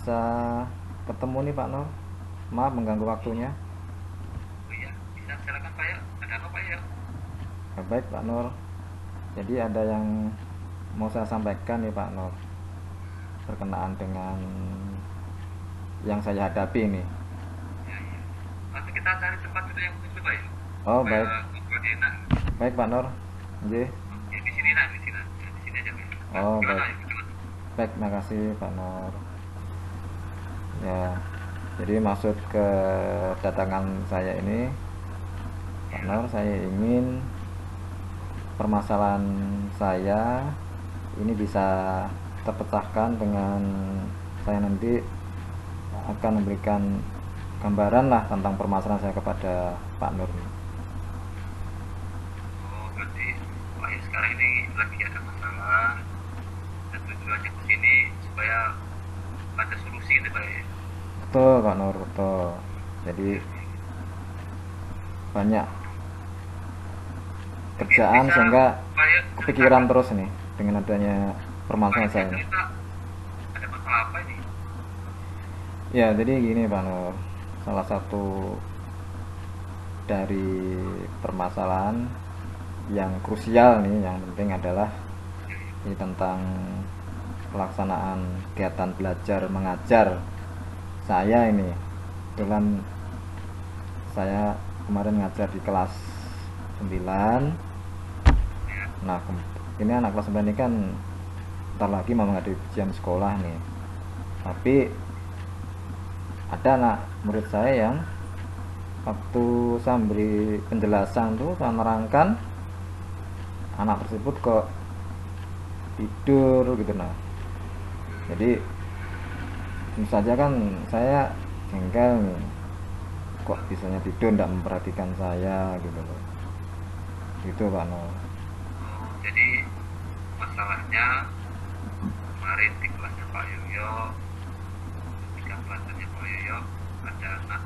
bisa ketemu nih Pak Nur. Maaf mengganggu waktunya. Oh iya, bisa silakan Pak ya. Ada apa Pak ya? Ya, baik Pak Nur. Jadi ada yang mau saya sampaikan nih Pak Nur berkenaan dengan yang saya hadapi ini. Iya iya. Nanti kita cari tempat duduk yang khusus Pak ya. Oh Supaya baik, ngobrolnya enak. baik Pak Nur. Nggih. Oke, di sini nak, di sini. Ya, di sini aja Pak. Nah, Oh gimana baik, ya? Gimana? baik, makasih Pak Nur. Ya, jadi maksud kedatangan saya ini Pak Iya. Nur, saya ingin permasalahan saya ini bisa terpecahkan dengan saya nanti akan memberikan gambaran lah tentang permasalahan saya kepada Pak Nur. Oh, berarti Pak ya sekarang ini lagi ada masalah dan tujuannya ke sini supaya ada solusi gitu Pak ya. Betul Pak Nur, betul. Jadi Iya, iya. banyak Mungkin kerjaan bisa sehingga Pak ya kepikiran ceritakan. terus nih dengan adanya Pak ya permasalahan bisa saya ini. cerita ada masalah apa ini? Ya, jadi gini Pak Nur. Salah satu dari permasalahan yang krusial nih, yang penting adalah Iya, iya. ini tentang pelaksanaan kegiatan belajar mengajar saya ini. Kebetulan saya kemarin ngajar di kelas 9. Iya. Nah, ini anak kelas 9 ini kan ntar lagi mau menghadapi ujian sekolah nih. Tapi ada anak murid saya yang waktu saya beri penjelasan tuh saya nerangkan, anak tersebut kok tidur gitu. Nah, jadi tentu saja kan saya jengkel nih, kok bisanya tidur tidak memperhatikan saya gitu loh, gitu Pak Nur. Oh, jadi masalahnya kemarin di kelasnya Pak Yoyo, ketika pelajarannya Pak Yoyo, ada anak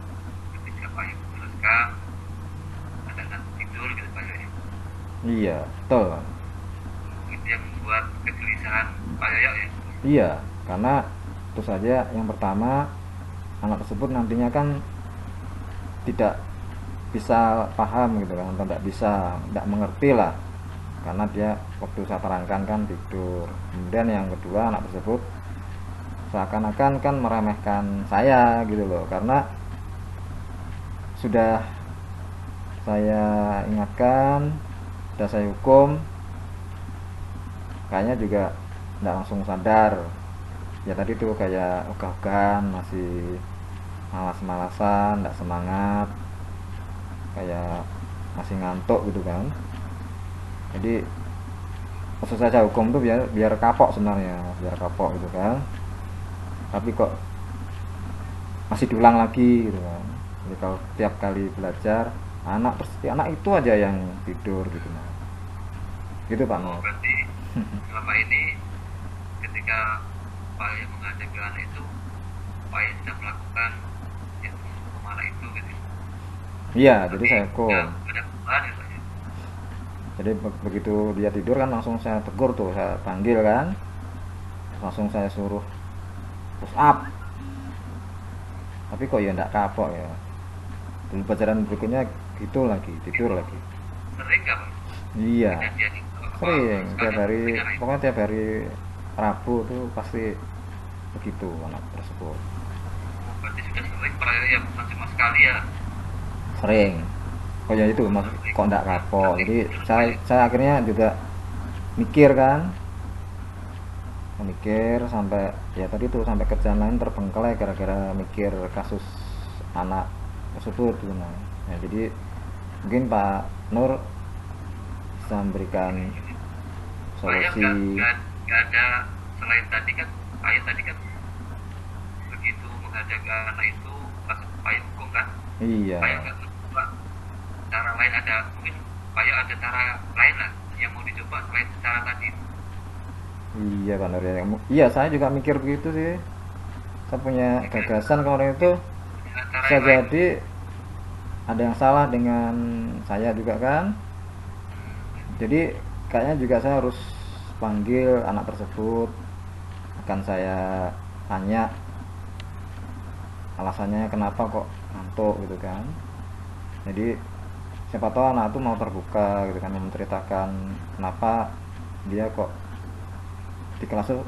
ketika Pak Yoyo menjelaskan, ada anak tidur gitu Pak Yoyo. Iya betul Pak. Itu yang membuat kegelisahan Pak Yoyo ya. Iya, karena itu saja yang pertama, anak tersebut nantinya kan tidak bisa paham gitu kan, atau tidak bisa, tidak mengerti lah, karena dia waktu saya terangkan kan tidur. Kemudian yang kedua, anak tersebut seakan-akan kan meremehkan saya gitu loh, karena sudah saya ingatkan, sudah saya hukum, kayaknya juga tidak langsung sadar. Ya tadi tuh kayak ogah-ogahan, masih malas-malasan, tidak semangat, kayak masih ngantuk gitu kan. Jadi maksud saya hukum tuh biar biar kapok sebenarnya, biar kapok gitu kan. Tapi kok masih diulang lagi gitu kan. Jadi kalau tiap kali belajar, anak itu aja yang tidur gitu. Nah, gitu Pak Oh, Nur. berarti selama ini ketika Pak Yoyo mengajak ke anak itu, Pak Yoyo tidak melakukan yang kemana itu gitu. Iya, jadi Tapi saya udah hukum. ada perubahan ya Pak ya. Jadi begitu dia tidur kan langsung saya tegur tuh, saya panggil kan, langsung saya suruh push up. Tapi kok ya ndak kapok ya. Dan pelajaran berikutnya gitu lagi, tidur Itu lagi. sering nggak Pak Iya, kejadian itu? Apa sering baru sekali tiap hari, dengan anak itu? pokoknya tiap hari Rabu tuh pasti begitu anak tersebut. Oh, berarti sudah sering Pak Yoyo ya, bukan cuma sekali ya. Sering. Oh ya itu Oh, mas, sering. kok ndak kapok. Berarti Jadi menurut Pak saya Yoyo, saya akhirnya juga mikir kan, mikir sampai ya tadi tuh sampai kerjaan lain terbengkelai gara-gara mikir kasus anak tersebut gitu. Nah, ya, jadi mungkin Pak Nur bisa memberikan Pak Yoyo nggak solusi. nggak nggak ada selain tadi kan Pak Yoyo tadi kan begitu menghadap anak itu langsung Pak Yoyo hukum kan. Pak Yoyo Iya, nggak mencoba cara lain, ada mungkin Pak Yoyo ada cara lain lah yang mau dicoba selain cara tadi. iya Pak Nur ya. Iya saya juga mikir begitu sih. Saya punya Ya, kira-kira gagasan kemarin itu, punya cara bisa yang lain. jadi ada yang salah dengan saya juga kan. Jadi kayaknya juga saya harus panggil anak tersebut, akan saya tanya alasannya kenapa kok ngantuk gitu kan. Jadi siapa tahu anak itu mau terbuka gitu kan, menceritakan kenapa dia kok di kelas tuh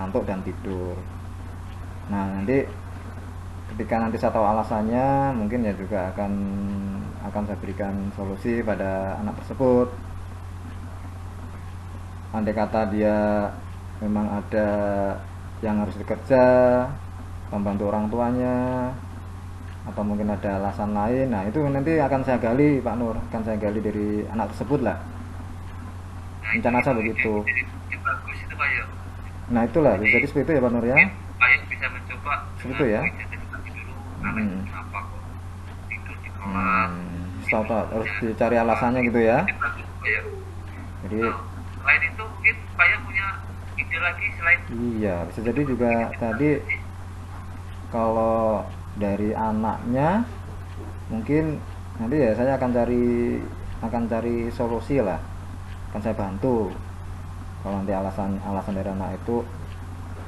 ngantuk dan tidur. Nah nanti ketika nanti saya tahu alasannya, mungkin ya juga akan saya berikan solusi pada anak tersebut. Andai kata dia memang ada yang harus dikerja, membantu orang tuanya, atau mungkin ada alasan lain, nah itu nanti akan saya gali Pak Nur, akan saya gali dari anak tersebut lah. Nah, Rencana saya begitu. ide bagus itu Pak Yo. Nah itulah, jadi seperti itu ya Pak Nur ya. Mungkin Pak Yo bisa mencoba Seperti dengan itu ya. mengidentifikasi dulu anak itu kenapa kok tidur di kelas. Tahu harus dicari alasannya gitu ya. Ide bagus Pak Yo. Jadi Nah, selain itu mungkin Pak Yo punya ide lagi selain iya, bisa jadi juga tadi kalau dari anaknya mungkin nanti ya saya akan cari solusi lah, akan saya bantu. Kalau nanti alasan dari anak itu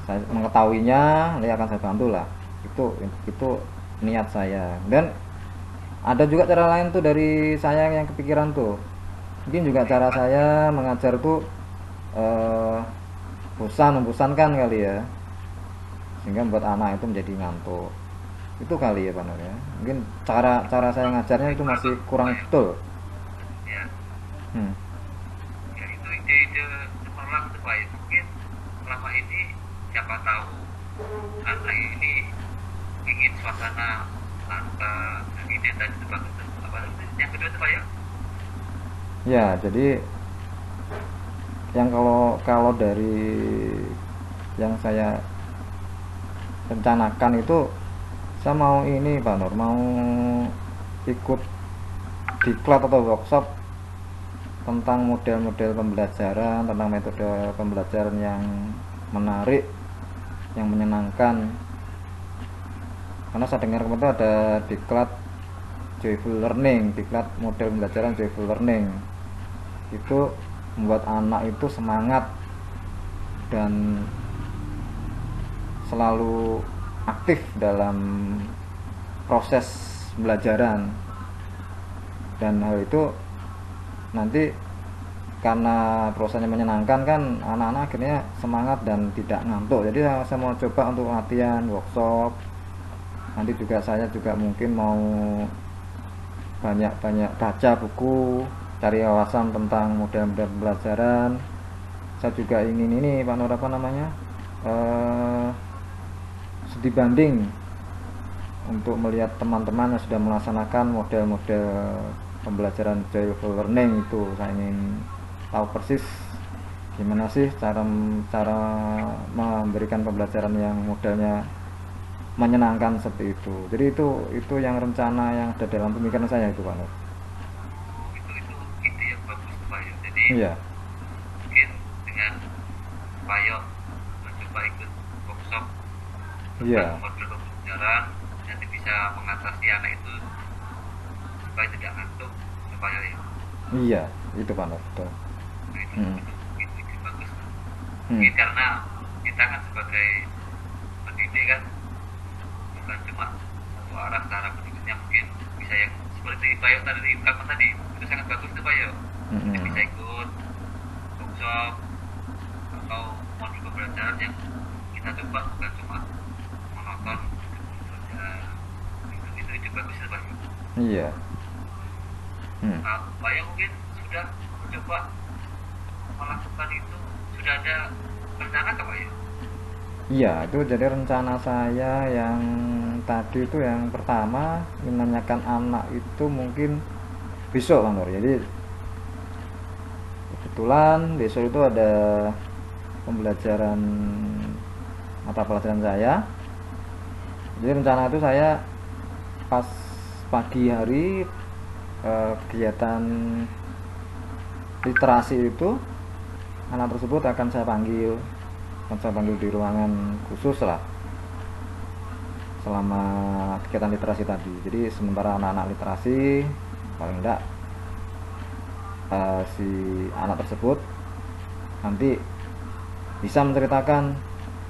saya mengetahuinya, nanti akan saya bantu lah. Itu niat saya. Dan ada juga cara lain tuh dari saya yang kepikiran tuh. Mungkin juga cara saya mengajar tuh eh, membosankan kali ya, sehingga membuat anak itu menjadi ngantuk. Itu kali ya Pak Nur ya. Mungkin cara saya ngajarnya itu masih kurang betul. ya, Hmm. ya itu ide-ide cemerlang tuh Pak Yo. Mungkin selama ini siapa tahu anak ini ingin suasana tanpa ide tadi itu bagus tuh. Apa itu yang kedua tuh Pak Yo? Ya, jadi yang kalau dari yang saya rencanakan itu, saya mau ini Pak Nur, mau ikut diklat atau workshop tentang model-model pembelajaran, tentang metode pembelajaran yang menarik, yang menyenangkan. Karena saya dengar kemarin ada diklat joyful learning, diklat model pembelajaran joyful learning. Itu membuat anak itu semangat dan selalu aktif dalam proses pembelajaran. Dan hal itu nanti karena prosesnya menyenangkan kan, anak-anak akhirnya semangat dan tidak ngantuk. Jadi saya mau coba untuk latihan workshop. Nanti juga saya juga mungkin mau banyak-banyak baca buku, cari wawasan tentang model-model pembelajaran. Saya juga ingin ini Pak Nur, apa namanya, studi banding untuk melihat teman-teman yang sudah melaksanakan model-model pembelajaran joyful learning itu. Saya ingin tahu persis gimana sih cara memberikan pembelajaran yang modelnya menyenangkan seperti itu. Jadi itu yang rencana yang ada dalam pemikiran saya itu Pak Nur. Itu ide yang bagus tuh Pak Yo. Jadi Iya. mungkin dengan Pak Yo mencoba ikut workshop Iya. tentang model pembelajaran, nanti bisa mengatasi anak itu supaya tidak ngantuk Pak Yo ya. Iya, itu Pak Nur, betul. Nah, Hmm. itu ide bagus. Hmm. Mungkin karena kita kan sebagai pendidik kan bukan cuma satu arah cara pendidiknya, mungkin bisa yang seperti Pak Yo tadi itu sangat bagus tuh Pak Yo. Jadi bisa ikut workshop atau modul pembelajaran yang kita coba, bukan cuma menonton belajar. Itu ide bagus tuh Pak Yo. Iya. Nah, Pak Yo mungkin sudah mencoba melakukan itu, sudah ada rencana nggak Pak Yo? Iya, itu jadi rencana saya yang tadi itu, yang pertama menanyakan anak itu mungkin besok Pak Nur. Jadi kebetulan besok itu ada pembelajaran mata pelajaran saya. Jadi rencana itu saya pas pagi hari kegiatan literasi itu, anak tersebut akan saya panggil di ruangan khusus lah selama kegiatan literasi tadi. Jadi sementara anak-anak literasi, paling enggak si anak tersebut nanti bisa menceritakan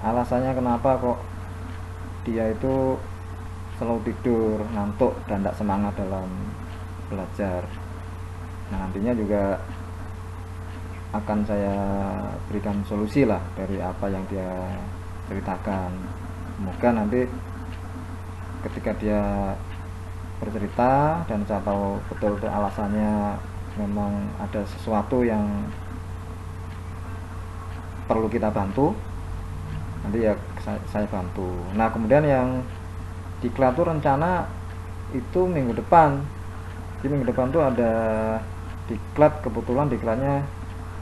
alasannya kenapa kok dia itu selalu tidur, ngantuk, dan tidak semangat dalam belajar. Nah, nantinya juga akan saya berikan solusi lah dari apa yang dia ceritakan. Semoga nanti ketika dia bercerita dan saya tahu betul alasannya memang ada sesuatu yang perlu kita bantu, nanti ya saya bantu. Nah, kemudian yang diklat tuh rencana itu minggu depan. Di minggu depan tuh ada diklat, kebetulan diklatnya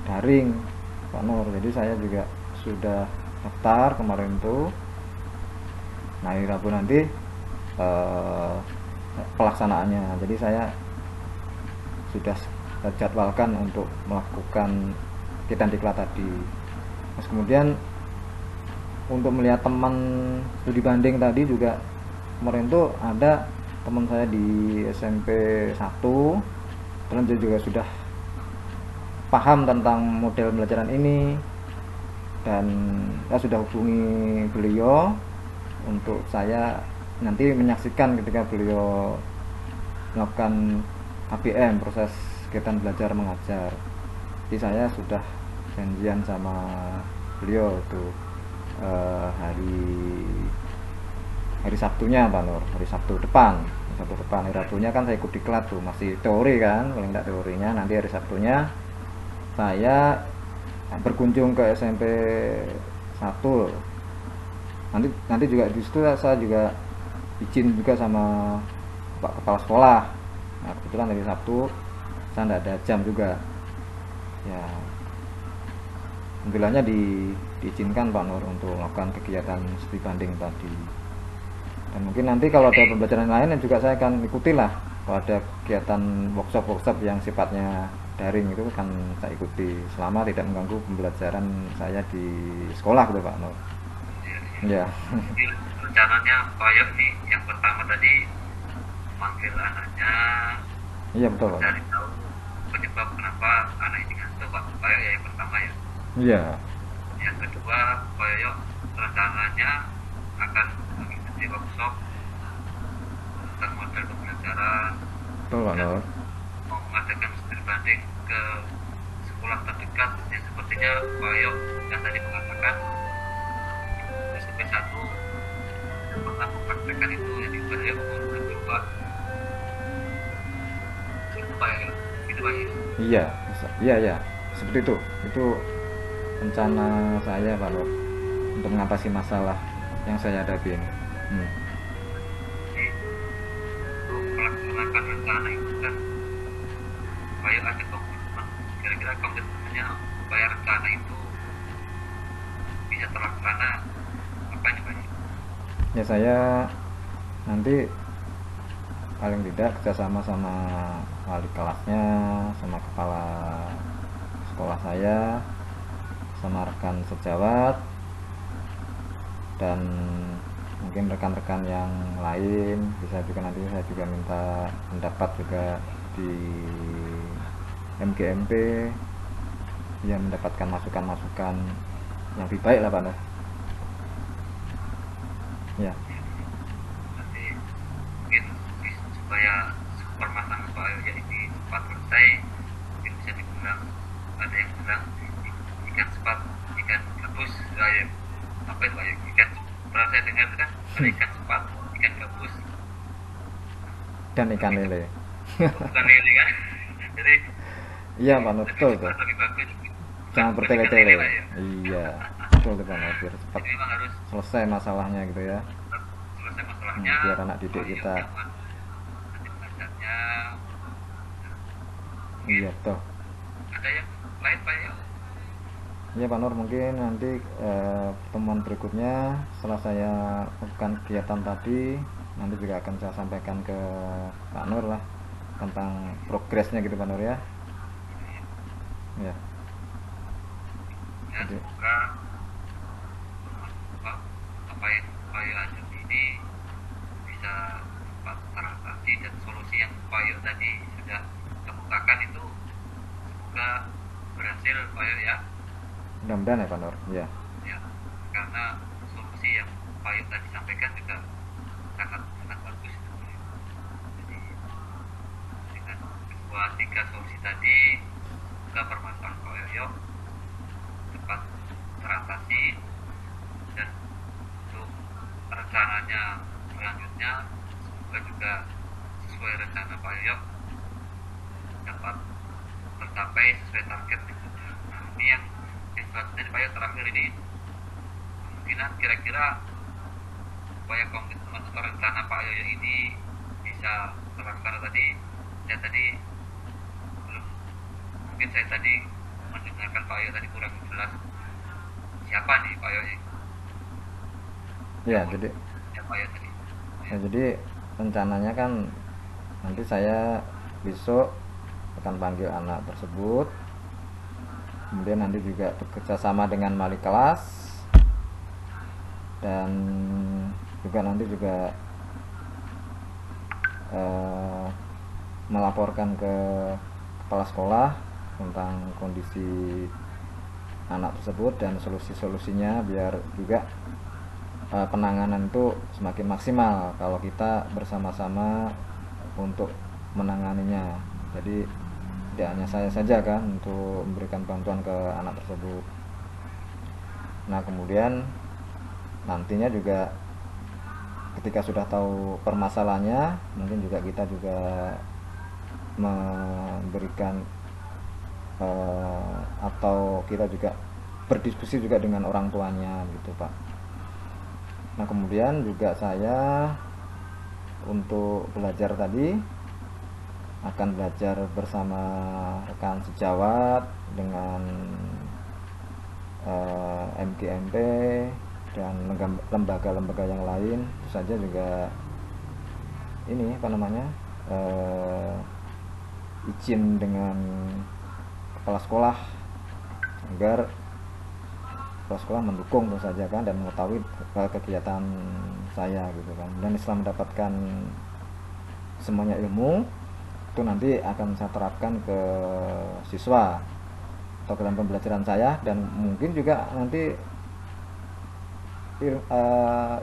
daring Pak Nur, jadi saya juga sudah daftar kemarin tuh. Nah, hari Rabu nanti pelaksanaannya, jadi saya sudah jadwalkan untuk melakukan kegiatan diklat tadi. Terus kemudian untuk melihat teman studi banding tadi juga, kemarin tuh ada teman saya di SMP 1, dan dia juga sudah paham tentang model pembelajaran ini, dan saya sudah hubungi beliau untuk saya nanti menyaksikan ketika beliau melakukan KBM, proses kegiatan belajar mengajar. Jadi saya sudah janjian sama beliau tuh hari Sabtunya Pak Nur, hari Sabtu depan. Hari Rabunya kan saya ikut diklat tuh, masih teori kan, paling tidak teorinya. Nanti hari Sabtunya saya berkunjung ke SMP 1. Nanti juga di situ saya juga izin juga sama Pak Kepala Sekolah. Nah, kebetulan hari Sabtu saya tidak ada jam juga. Ya, alhamdulillahnya diizinkan Pak Nur untuk melakukan kegiatan studi banding tadi. Dan mungkin nanti kalau ada pembelajaran lain juga saya akan ikuti lah. Kalau ada kegiatan workshop yang sifatnya daring itu kan saya ikuti selama tidak mengganggu pembelajaran saya di sekolah gitu Pak Nur. Ya. Rencananya Pak Yok nih yang pertama tadi manggil anaknya. Iya betul Pak. Dari tahu penyebab kenapa anak ini ngantuk Pak Yok ya yang pertama ya. Iya. Yang kedua Pak Yok rencananya akan mengikuti workshop tentang model pembelajaran. Betul Pak Nur. Mau mengadakan studi banding ke sekolah terdekat yang sepertinya Pak Yok yang tadi mengatakan SMP 1 pernah mempraktekkan itu, jadi Pak Yok mau mencoba itu Pak Yok, itu Pak Yok. Iya seperti itu rencana saya Pak Nur untuk mengatasi masalah yang saya hadapi ini. Jadi untuk melaksanakan rencana itu kan Pak Yok ada komitmen, kira-kira komitmennya supaya rencana itu bisa terlaksana apa ini Pak Yok? Ya, saya nanti paling tidak kerjasama sama wali kelasnya, sama kepala sekolah saya, sama rekan sejawat, dan mungkin rekan-rekan yang lain. Bisa juga nanti saya juga minta pendapat juga di MGMP yang mendapatkan masukan-masukan yang lebih baik lah Pak Nur. Ya. Nanti mungkin supaya permasalahan Pak Yok ini cepat selesai, mungkin bisa dibilang, ada yang bilang ikan cepat ikan gabus, apa itu Pak Yok? Ikan, pernah saya dengar itu kan ada ikan cepat ikan gabus Dan ikan lele. bukan lele kan. Jadi Iya Pak Nur, betul tuh. lebih bagus Jangan bukan bertele-tele. ikan lele, Pak Yok. Iya, betul tuh Pak Nur, biar cepat Jadi memang harus selesai masalahnya gitu ya. selesai masalahnya. Biar anak didik Pak Yok kita. nyaman nanti mengajarnya. Iya betul. Ada yang lain Pak Yok? Iya Pak Nur, mungkin nanti pertemuan berikutnya setelah saya lakukan kegiatan tadi, nanti juga akan saya sampaikan ke Pak Nur lah tentang progresnya gitu Pak Nur ya. Ya. Ya, Jadi, semoga apa yang Pak Yok ajak ini bisa cepat teratasi, dan solusi yang Pak Yok tadi sudah kemukakan itu semoga berhasil Pak Yok ya. mudah-mudahan ya Pak Nur. Ya. Ya, karena solusi yang Pak Yok tadi sampaikan juga sangat sangat bahwa 3 solusi tadi juga permasalahan Pak Yoyo cepat teratasi, dan untuk rencananya selanjutnya semoga juga sesuai rencana Pak Yoyo dapat tercapai sesuai target berikutnya. Nah, ini yang selanjutnya Pak Yoyo terakhir ini, kemungkinan kira-kira supaya komitmen atau rencana Pak Yoyo ini bisa terlaksana tadi, saya tadi belum, mungkin saya tadi mendengarkan Pak Yoyo tadi kurang jelas siapa nih Pak Yoyo. Ya, jadi Siapa Yoyo tadi? ya, jadi rencananya kan nanti saya besok akan panggil anak tersebut, kemudian nanti juga bekerja sama dengan wali kelas, dan juga nanti juga melaporkan ke kepala sekolah tentang kondisi anak tersebut dan solusi-solusinya, biar juga penanganan itu semakin maksimal kalau kita bersama-sama untuk menanganinya. Jadi tidak hanya saya saja kan untuk memberikan bantuan ke anak tersebut. Nah, kemudian nantinya juga ketika sudah tahu permasalahannya, mungkin juga kita juga memberikan atau kita juga berdiskusi juga dengan orang tuanya gitu, Pak. Nah, kemudian juga saya untuk belajar tadi akan belajar bersama rekan sejawat dengan MGMP dan lembaga-lembaga yang lain. Itu saja juga ini apa namanya, izin dengan kepala sekolah agar kepala sekolah mendukung tentu saja kan, dan mengetahui kegiatan saya gitu kan. Dan setelah mendapatkan semuanya ilmu itu nanti akan saya terapkan ke siswa atau ke dalam pembelajaran saya, dan mungkin juga nanti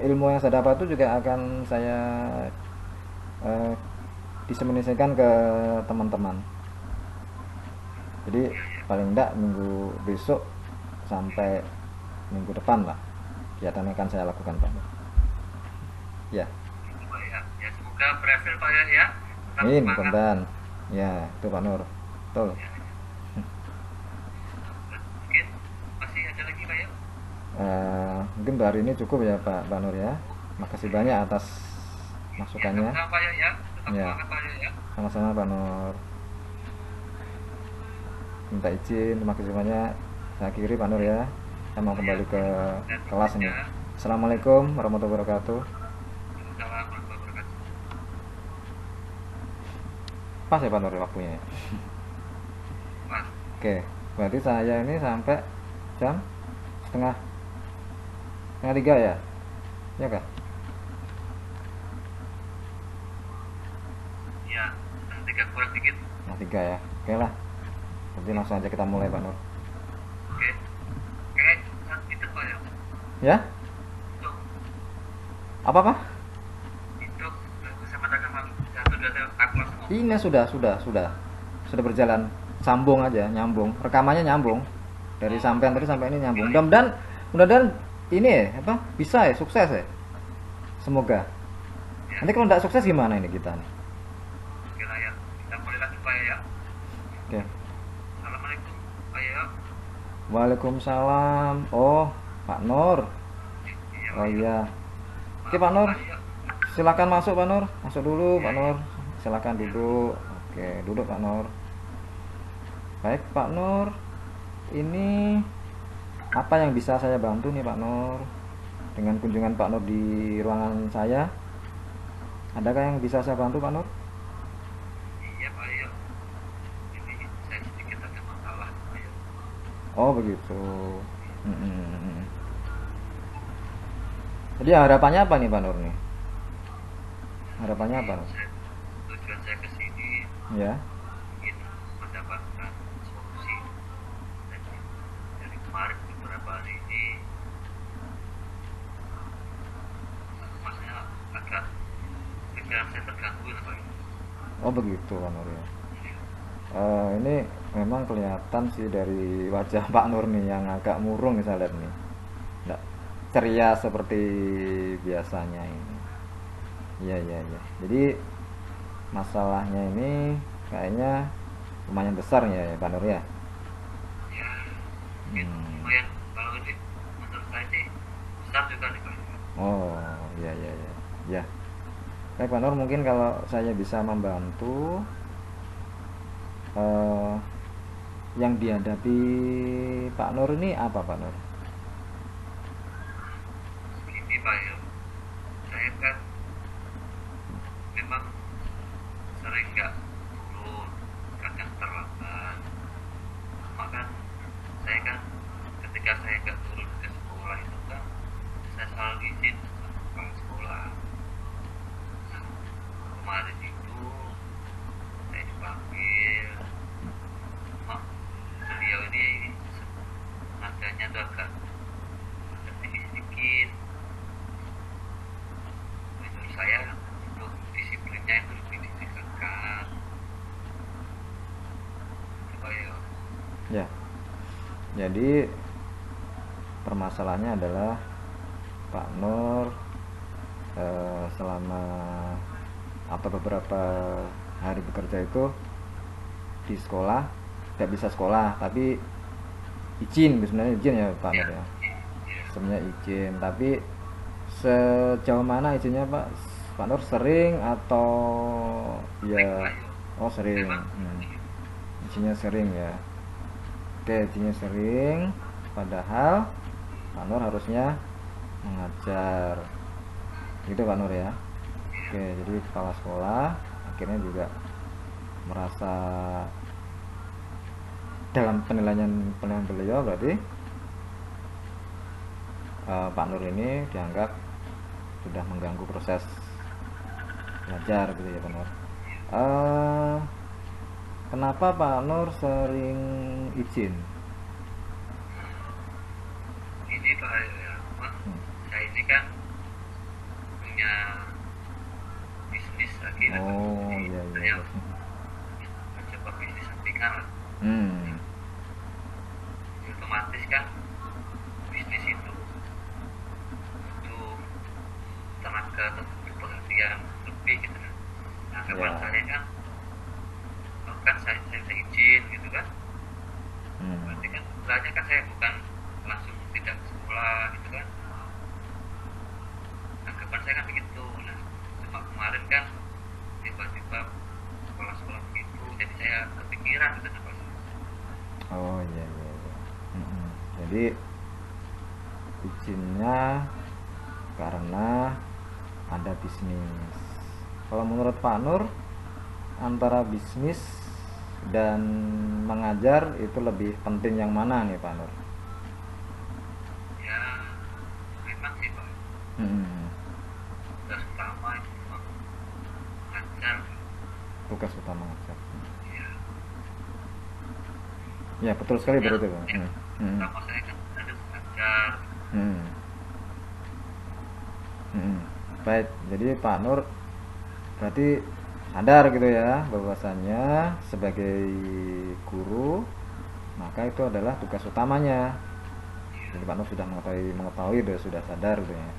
ilmu yang saya dapat itu juga akan saya diseminasikan ke teman-teman. Jadi paling tidak minggu besok sampai minggu depan lah kegiatan yang akan saya lakukan, Pak. Ya. Itu Pak ya. Ya, semoga berhasil Pak ya. Tetap Amin, semangat. mudah-mudahan. Ya, itu Pak Nur. Betul. Ya, ya. Mungkin masih ada lagi Pak ya? Mungkin untuk hari ini cukup ya Pak Nur ya. Makasih banyak atas Ya, masukannya. sama-sama Pak ya. Tetap Ya. semangat Pak ya. Sama-sama Pak Nur. Minta izin, terima kasih banyak. Saya akhiri Pak Nur ya. Saya mau kembali ke kelas ini. Assalamualaikum warahmatullahi wabarakatuh. Assalamualaikum warahmatullahi wabarakatuh. Pas ya Pak Nur waktunya ya? Mas, Oke, berarti saya ini sampai jam setengah 3 ya? Ya kah? ya, 3 kurang dikit. Nah, 3 ya. Oke lah. Nanti langsung aja kita mulai Pak Nur. Oke. Kayak itu Pak ya. Ya? Itu, Apa? itu sama dengan satu dua aku langsung. Ini sudah berjalan, sambung aja, nyambung, rekamannya nyambung dari sampean tadi sampai ini nyambung. Mudah-mudahan ini apa bisa ya, sukses ya, semoga. Nanti kalau tidak sukses gimana ini kita nih? Oke lah ya. Kita mulai lagi Pak ya. Oke. Assalamualaikum Pak ya. Waalaikumsalam. Oh, Pak Nur. Iya, Oh Pak ya. iya. Oke Pak Nur, Pak ya. silakan masuk Pak Nur, masuk dulu Pak Nur, silakan duduk. Oke, duduk Pak Nur. Baik Pak Nur, ini apa yang bisa saya bantu nih Pak Nur dengan kunjungan Pak Nur di ruangan saya? Adakah yang bisa saya bantu Pak Nur? Iya Pak ya. Ini saya sedikit ada masalah Pak ya. Oh begitu. Mm-mm. Jadi harapannya apa nih Pak Nur nih? Harapannya apa? Tujuan saya ke sini Ya. ingin mendapatkan solusi. Dari kemarin beberapa hari ini maksudnya agak pikiran saya terganggu lah Pak. Oh begitu Pak Nur ya. Ini memang kelihatan sih dari wajah Pak Nur nih yang agak murung nih saya lihat nih. Nggak ceria seperti biasanya ini. Iya, iya, iya. Jadi masalahnya ini kayaknya lumayan besar ya, Pak Nur ya. Ya mungkin Hmm. lumayan, kalau ini menurut saya sih besar juga nih Pak. Oh, iya, iya, iya. Ya. Baik Pak Nur, mungkin kalau saya bisa membantu eh, yang dihadapi Pak Nur ini apa Pak Nur? Gini Pak ya, saya kan memang sering nggak turun, kadang terlambat. Cuma kan saya kan ketika saya nggak turun ke sekolah itu kan saya selalu izin sama kepala sekolah. Nah, kemarin itu saya dipanggil, cuma beliau ini nadanya tuh agak tinggi sedikit. Menurut saya untuk disiplinnya itu lebih ditingkatkan. Coba ya. Ya, jadi permasalahannya adalah Pak Nur selama atau beberapa hari bekerja itu di sekolah tidak bisa sekolah, tapi izin sebenarnya izin ya Pak Ya, Nur ya. ya, Sebenarnya izin, tapi sejauh mana izinnya Pak? Pak Nur sering atau sering ya? Pak ya. Oh sering. Memang Izinnya sering ya. Oke, izinnya sering, padahal Pak Nur harusnya mengajar gitu Pak Nur ya. Oke, jadi kepala sekolah akhirnya juga merasa dalam penilaian penilaian beliau berarti Pak Nur ini dianggap sudah mengganggu proses belajar gitu ya Pak Nur. Eh, Kenapa Pak Nur sering izin? ini Pak ya. Memang Hmm. saya ini kan punya bisnis lagi lah Pak. Oh Jadi iya, iya, saya iya. coba bisnis sampingan lah. Hmm. Otomatis kan bisnis itu butuh tenaga atau butuh perhatian lebih gitu kan. Nah, kapan Ya. saya kan, oh kan saya izin gitu kan. Hmm. Berarti kan sebenarnya kan saya bukan langsung tidak ke sekolah gitu kan. Anggapan saya kan begitu. Nah, cuma kemarin kan tiba-tiba sekolah-sekolah begitu, jadi saya kepikiran gitu kan Pak. Oh iya, iya, iya. Mm-mm. Jadi izinnya karena ada bisnis. Kalau menurut Pak Nur, antara bisnis dan mengajar itu lebih penting yang mana nih Pak Nur? Ya memang sih Pak, Hmm. tugas utama itu memang ngajar Pak. Tugas utama mengajar. Ya, Ya betul sekali ya, berarti Pak. ya, Hmm. Hmm. utama saya kan harus ngajar. Hmm. Hmm. Baik, jadi Pak Nur berarti sadar gitu ya bahwasannya sebagai guru maka itu adalah tugas utamanya. Jadi Pak Nur sudah mengetahui sudah sadar gitu ya. Ya,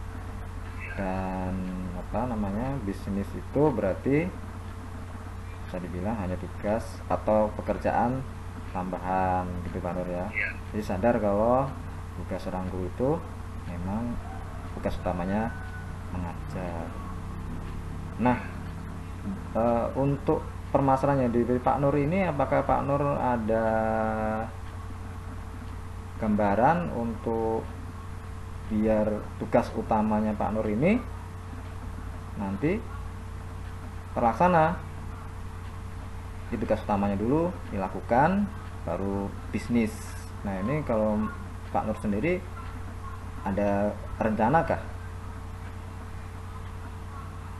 Dan apa namanya bisnis itu berarti bisa dibilang hanya tugas atau pekerjaan tambahan gitu Pak Nur ya. ya, Jadi sadar kalau tugas seorang guru itu memang tugas utamanya mengajar. Nah, untuk permasalahannya di Pak Nur ini, apakah Pak Nur ada gambaran untuk biar tugas utamanya Pak Nur ini nanti terlaksana? Di tugas utamanya dulu dilakukan, baru bisnis. Nah ini kalau Pak Nur sendiri ada rencana kah?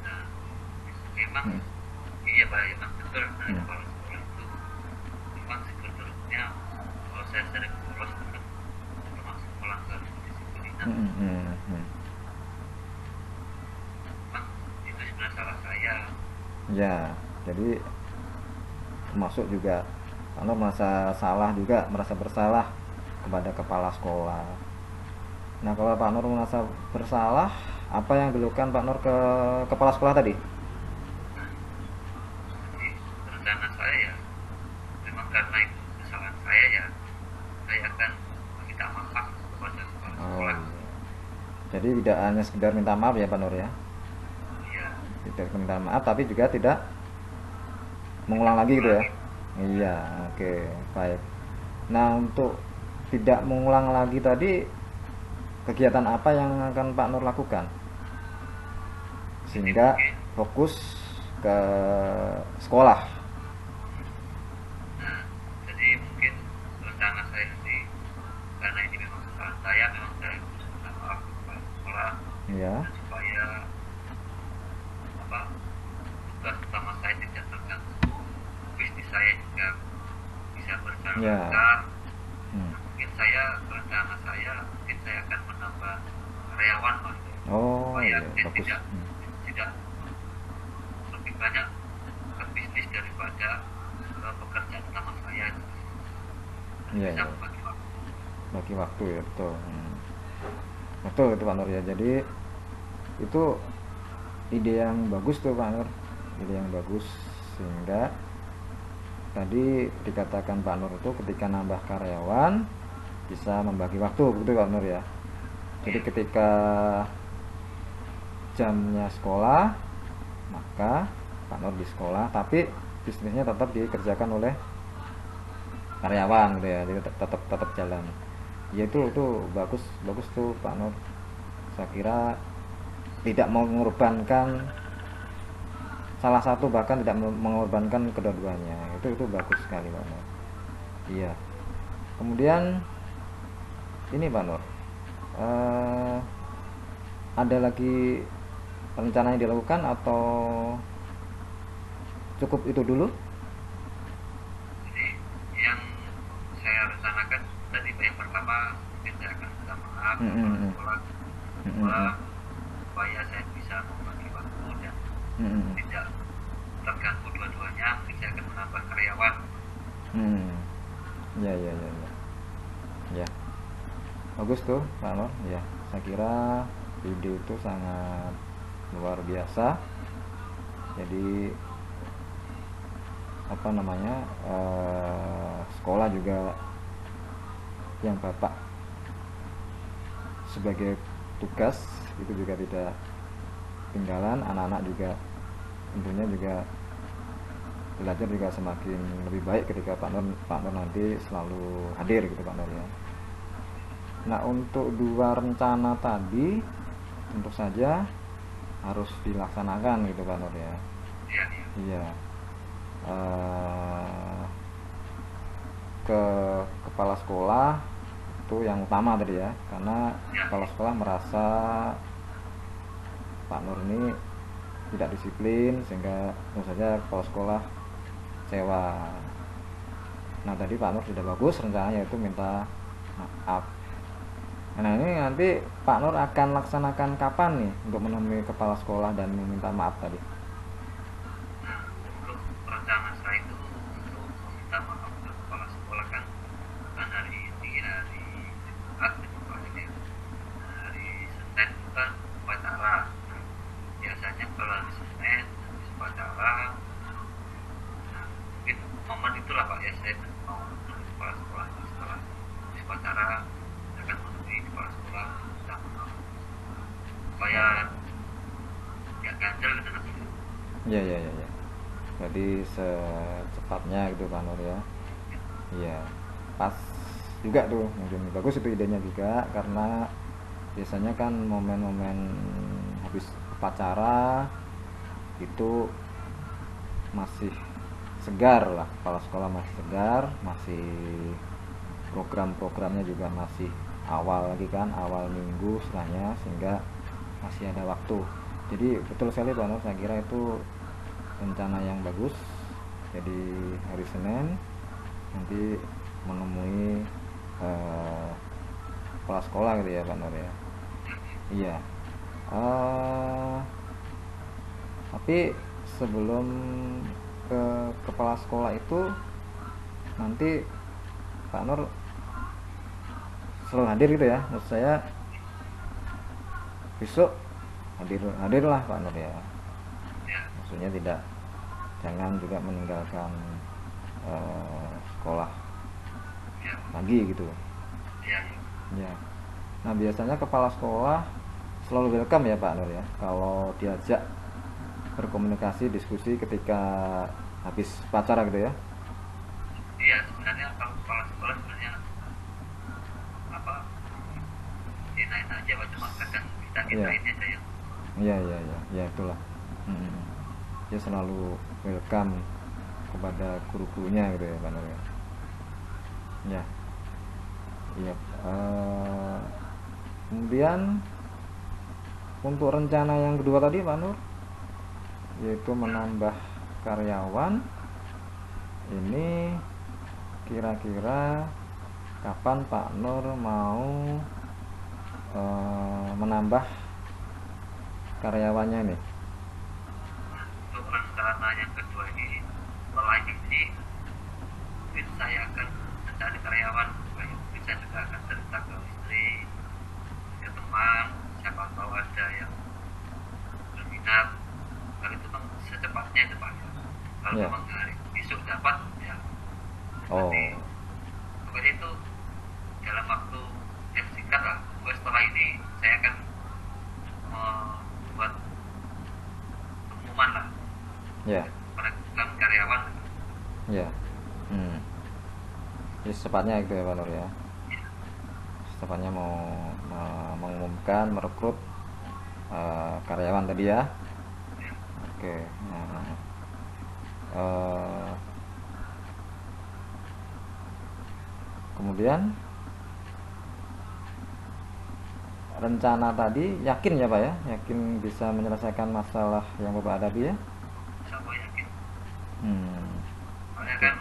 nah, memang Hmm. iya Pak, memang betul. Nah, Hmm. kepala sekolah itu memang sebetulnya kalau saya sering bolos itu kan termasuk melanggar kedisiplinan. Hmm, hmm, hmm. Memang itu sebenarnya salah saya. Ya, jadi termasuk juga Pak Nur merasa salah juga, merasa bersalah kepada kepala sekolah. Nah, kalau Pak Nur merasa bersalah, apa yang dilakukan Pak Nur ke kepala sekolah tadi? Jadi rencana saya ya, memang karena itu kesalahan saya ya, saya akan meminta maaf kepada kepala Oh sekolah. iya. Jadi tidak hanya sekedar minta maaf ya Pak Nur ya. Ya, Tidak minta maaf tapi juga tidak mengulang tidak lagi gitu ya. mengulangi. Iya, oke, baik. Nah, untuk tidak mengulang lagi tadi, kegiatan apa yang akan Pak Nur lakukan Jadi sehingga mungkin, fokus ke sekolah? nah, jadi mungkin rencana saya sih, karena ini memang kesalahan saya, memang saya harus minta maaf ke kepala sekolah, Iya. dan supaya apa tugas utama saya tidak terganggu, bisnis saya juga bisa berjalan Ya. lancar. Hmm. Mungkin saya rencana saya mungkin saya akan menambah karyawan Mas, Oh supaya iya, saya bagus. tidak lebih banyak ke bisnis daripada pekerjaan utama saya. Iya, Bisa iya. membagi waktu. Bagi waktu ya, betul. Betul itu Pak Nur ya. Jadi itu ide yang bagus tuh Pak Nur. Ide yang bagus sehingga tadi dikatakan Pak Nur itu ketika nambah karyawan bisa membagi waktu begitu Pak Nur ya. Jadi Ya, ketika jamnya sekolah maka Pak Nur di sekolah tapi bisnisnya tetap dikerjakan oleh karyawan gitu ya. Jadi tetap tetap jalan. Ya itu bagus bagus tuh Pak Nur. Saya kira tidak mengorbankan salah satu bahkan tidak mengorbankan kedua-duanya. Itu bagus sekali Pak Nur. Iya. Kemudian ini Pak Nur, eh, ada lagi rencana yang dilakukan atau cukup itu dulu? jadi yang saya rencanakan tadi yang pertama mungkin saya akan minta maaf Mm, kepada mm, sekolah, mm, mm, kedua mm, supaya saya bisa membagi waktu dan mm, mm, tidak terganggu dua-duanya, mungkin saya akan menambah karyawan. mm. Ya, ya, ya, ya. Ya, bagus tuh Pak Nur. Ya, saya kira ide itu sangat luar biasa. Jadi apa namanya, sekolah juga yang Bapak sebagai tugas itu juga tidak ketinggalan, anak-anak juga tentunya juga belajar juga semakin lebih baik ketika Pak Nur nanti selalu hadir gitu Pak Nur ya. Nah, untuk dua rencana tadi tentu saja harus dilaksanakan gitu Pak Nur ya. Ya, ya. Iya. Eh, ke kepala sekolah itu yang utama tadi ya, karena Ya, kepala sekolah merasa Pak Nur ini tidak disiplin sehingga tentu saja kepala sekolah kecewa. Nah, tadi Pak Nur sudah bagus rencananya itu minta maaf. Nah, ini nanti Pak Nur akan laksanakan kapan nih untuk menemui kepala sekolah dan meminta maaf tadi? nah, untuk rencana saya itu untuk meminta maaf ke kepala sekolah kan, kan hari ini hari Jumat kemarin ya. Nah, hari Senin itu kan upacara. Nah, biasanya kalau hari Senin habis upacara, nah, mungkin momen itulah Pak ya, saya mau menemui kepala sekolah. Nah, setelah habis upacara saya akan menemui kepala sekolah minta maaf supaya tidak ganjel gitu nanti. Iya, iya, iya, ya. Jadi secepatnya gitu Pak Nur ya. Iya, pas juga tuh, mungkin bagus itu idenya juga karena biasanya kan momen-momen habis upacara itu masih segar lah, kepala sekolah masih segar, masih program-programnya juga masih awal lagi kan, awal minggu setelahnya, sehingga masih ada waktu. Jadi betul sekali Pak Nur, saya kira itu rencana yang bagus. Jadi hari Senin nanti menemui eh, kepala sekolah gitu ya Pak Nur ya. Iya. Eh, tapi sebelum ke kepala sekolah itu nanti Pak Nur selalu hadir gitu ya, maksud saya besok hadirlah Pak Nur ya, Ya, maksudnya tidak, jangan juga meninggalkan sekolah ya, lagi gitu ya, ya. ya. Nah biasanya kepala sekolah selalu welcome ya Pak Nur ya, kalau diajak berkomunikasi diskusi ketika habis upacara gitu ya. Iya, sebenarnya kalau kepala sekolah sebenarnya apa enak-enak aja, Pak. Cuma kadang kita Iya, ini aja yang iya, iya, iya, ya itulah. Mm-mm. Dia selalu welcome kepada guru-gurunya gitu ya Pak Nur ya. Ya, iya. Kemudian untuk rencana yang kedua tadi Pak Nur, yaitu menambah karyawan, ini kira-kira kapan Pak Nur mau menambah karyawannya nih? untuk rencana yang kedua ini selain ini mungkin saya akan mencari karyawan, mungkin saya juga akan cerita ke istri, ke teman, siapa tahu ada yang berminat. Kalau itu memang secepatnya itu Pak. Kalau Ya. memang hari besok dapat ya Oh, nanti pokoknya itu dalam waktu yang singkat lah. Pokoknya setelah ini saya akan membuat pengumuman lah ya, perekrutan karyawan. ya. Hmm. Jadi secepatnya itu ya Pak Nur ya. Ya, Secepatnya mau mengumumkan merekrut karyawan tadi ya. ya. Oke. Nah, eh, kemudian rencana tadi yakin ya Pak ya, yakin bisa menyelesaikan masalah yang Bapak hadapi ya. Sama yakin. Hmm. Soalnya kan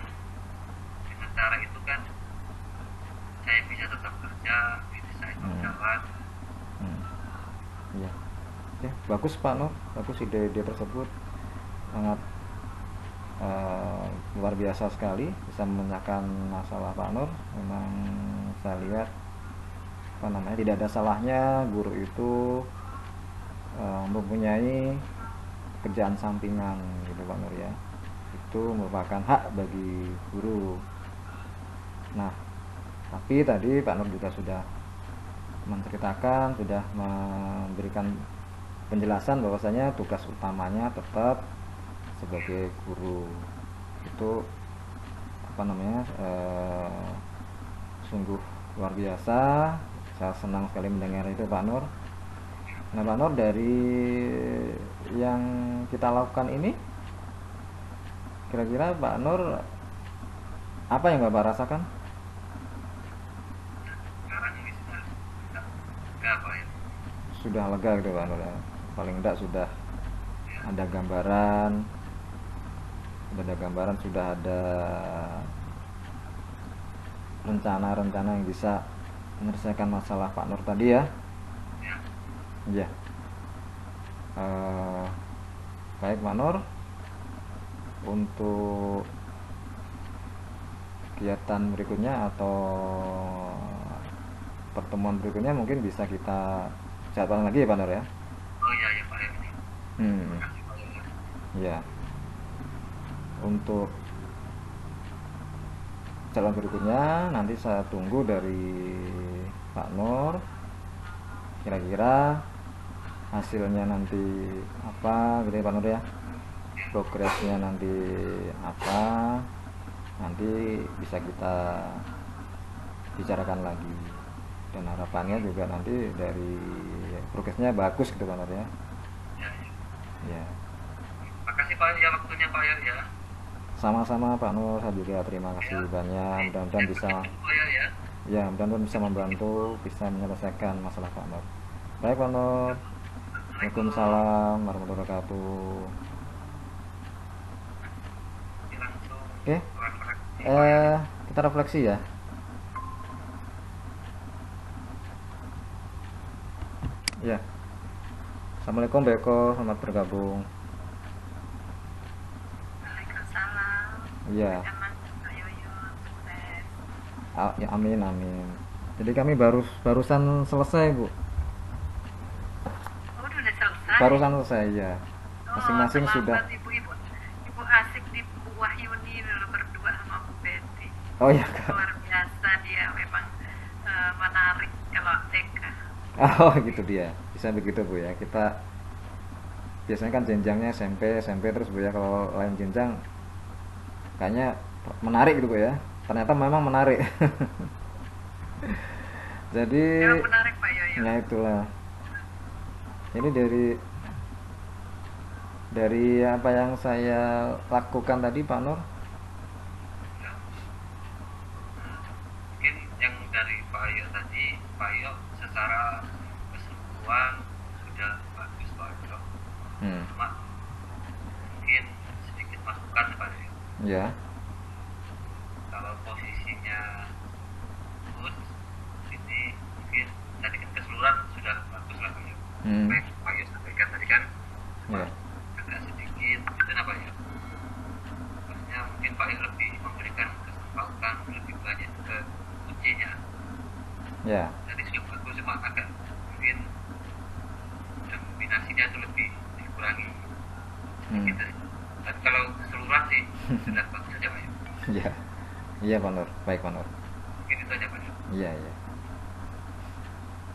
dengan cara itu kan saya bisa tetap kerja, bisnis saya tetap jalan. Hmm. Iya. Oke, bagus Pak Nur, bagus ide-ide tersebut, sangat luar biasa sekali bisa memecahkan masalah Pak Nur. Memang saya lihat apa namanya, tidak ada salahnya guru itu mempunyai kerjaan sampingan gitu Pak Nur ya. Itu merupakan hak bagi guru. Nah, tapi tadi Pak Nur juga sudah menceritakan, sudah memberikan penjelasan bahwasanya tugas utamanya tetap sebagai guru. Itu apa namanya, sungguh luar biasa. Saya senang sekali mendengar itu Pak Nur. Nah Pak Nur, dari yang kita lakukan ini, kira-kira Pak Nur apa yang Bapak rasakan? Sekarang ini sudah enggak Pak ya. Sudah lega gitu Pak Nur ya. Paling enggak sudah Ya, ada gambaran, sudah ada rencana-rencana yang bisa menyelesaikan masalah Pak Nur tadi ya. ya. Iya. Eh, Baik Pak Nur, untuk kegiatan berikutnya atau pertemuan berikutnya mungkin bisa kita jadwalkan lagi ya Pak Nur ya. Oh iya ya Pak ya ini. Hmm, Terima kasih Pak ya. ya. Untuk jalan berikutnya nanti saya tunggu dari Pak Nur, kira-kira hasilnya nanti apa gitu ya Pak Nur ya, progresnya nanti apa, nanti bisa kita bicarakan lagi, dan harapannya juga nanti dari progresnya bagus gitu Pak Nur ya. Ya, ya. Ya, Makasih Pak ya waktunya Pak ya. Ya. sama-sama Pak Nur, saya juga terima kasih Ya. banyak, mudah-mudahan bisa, Pak ya ya. ya mudah-mudahan bisa membantu, bisa menyelesaikan masalah Pak Nur. Baik Pak Nur, Waalaikumsalam warahmatullahi wabarakatuh. Ini langsung Oke, refleksi Pak ya. kita refleksi ya. Ya, Assalamualaikum Mbak Eko, selamat bergabung. Waalaikumsalam. Iya, Emang Pak Yoyo. Ya, amin amin. Jadi kami barusan selesai bu, Oh, udah selesai. barusan selesai ya. Oh, Masing-masing sudah. terlambat ibu-ibu. Ibu asik di Bu Wahyuni dulu berdua sama Bu Betty. Oh ya kak. Luar biasa dia memang menarik kalau TK. Oh gitu dia. Bisa begitu bu ya. Kita biasanya kan jenjangnya SMP terus bu ya. Kalau lain jenjang kayaknya menarik gitu bu ya. Ternyata memang menarik. Jadi Memang menarik Pak Yoyo. ya itulah. Ini dari apa yang saya lakukan tadi Pak Nur. Ya. Mungkin yang dari Pak Yo tadi, Pak Yo secara keseluruhan sudah bagus Pak Yo. Hmm. Cuma mungkin sedikit masukan Pak Yo. Ya. Kalau posisinya bagus, ini mungkin tadi kan keseluruhan sudah bagus lah Pak Yo. Hmm. Baik Pak Yo sampaikan tadi kan, Ya. agak sedikit itu apa ya? Maksudnya mungkin Pak Yo lebih memberikan kesempatan lebih banyak ke kuncinya. Ya. Tadi sudah bagus cuma agak mungkin dominasinya itu lebih dikurangi Hmm. gitu. Tapi kalau keseluruhan sih sudah bagus saja Pak Yo. Ya. Iya Pak Nur. Baik Pak Nur. Mungkin itu aja Pak Yo. Iya iya.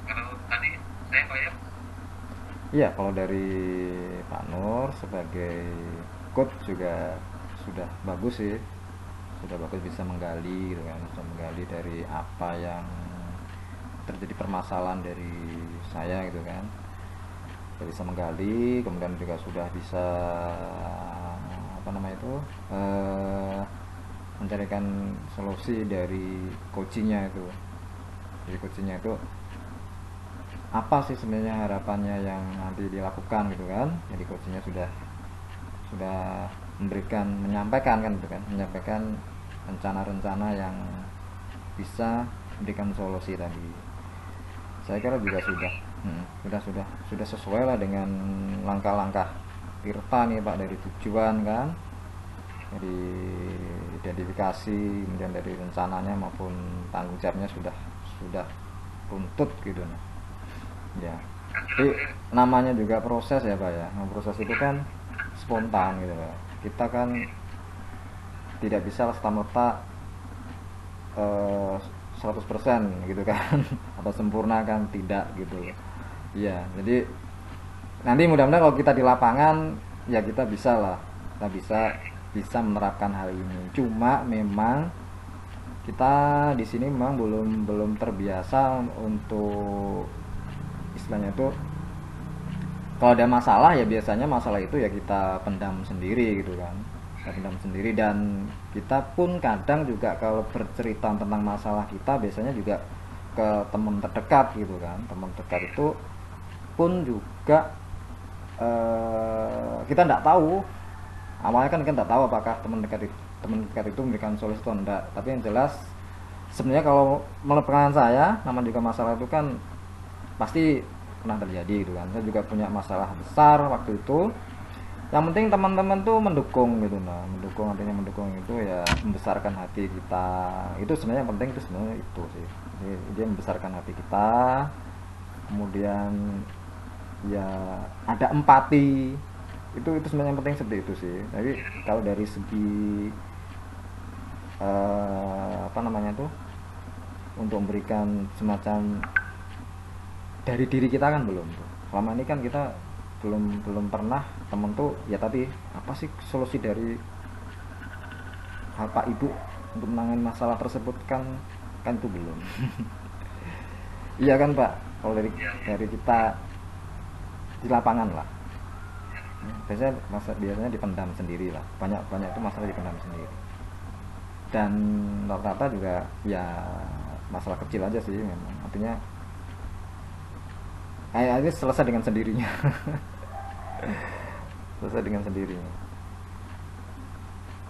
Kalau tadi saya Pak Yo, Iya, kalau dari Pak Nur sebagai coach juga sudah bagus sih. Sudah bagus bisa menggali gitu kan, bisa menggali dari apa yang terjadi permasalahan dari saya gitu kan. Sudah bisa menggali, kemudian juga sudah bisa apa namanya itu mencarikan solusi dari coachingnya itu. Jadi coachingnya itu apa sih sebenarnya harapannya yang nanti dilakukan gitu kan. Jadi coachingnya sudah menyampaikan kan gitu kan, menyampaikan rencana-rencana yang bisa memberikan solusi tadi. Saya kira juga sudah sesuai lah dengan langkah-langkah Tirta nih Pak, dari tujuan kan, dari identifikasi, kemudian dari rencananya maupun tanggung jawabnya sudah runtut gitu nah. Ya. Tapi namanya juga proses ya Pak ya. Nah, proses itu kan spontan gitu Pak. Kita kan tidak bisa serta-merta 100% gitu kan atau sempurna kan tidak gitu. Iya, jadi nanti mudah-mudahan kalau kita di lapangan ya kita bisa menerapkan hal ini. Cuma memang kita di sini memang belum terbiasa untuk istilahnya itu, kalau ada masalah ya biasanya masalah itu ya kita pendam sendiri gitu kan, kita pendam sendiri. Dan kita pun kadang juga kalau bercerita tentang masalah kita biasanya juga ke teman terdekat gitu kan. Teman terdekat itu pun juga kita tidak tahu awalnya kan kita tidak tahu apakah teman dekat itu memberikan solusi atau enggak. Tapi yang jelas sebenarnya kalau menurut pengalaman saya, namanya juga masalah itu kan pasti pernah terjadi gitu kan. Saya juga punya masalah besar waktu itu. Yang penting teman-teman tuh mendukung gitu nah. Artinya mendukung itu ya membesarkan hati kita. Itu sebenarnya yang penting, itu sebenarnya itu sih. Jadi, dia membesarkan hati kita. Kemudian ya ada empati. Itu sebenarnya yang penting seperti itu sih. Tapi kalau dari segi apa namanya tuh, untuk memberikan semacam dari diri kita kan belum. Selama ini kan kita belum pernah temen tuh ya tadi apa sih solusi dari Bapak Ibu untuk menangani masalah tersebut kan itu belum. Iya kan Pak, kalau dari kita di lapangan lah. Biasanya dipendam sendiri lah. Banyak itu masalah dipendam sendiri. Dan rata-rata juga ya masalah kecil aja sih memang. Artinya ini selesai dengan sendirinya. Selesai dengan sendirinya.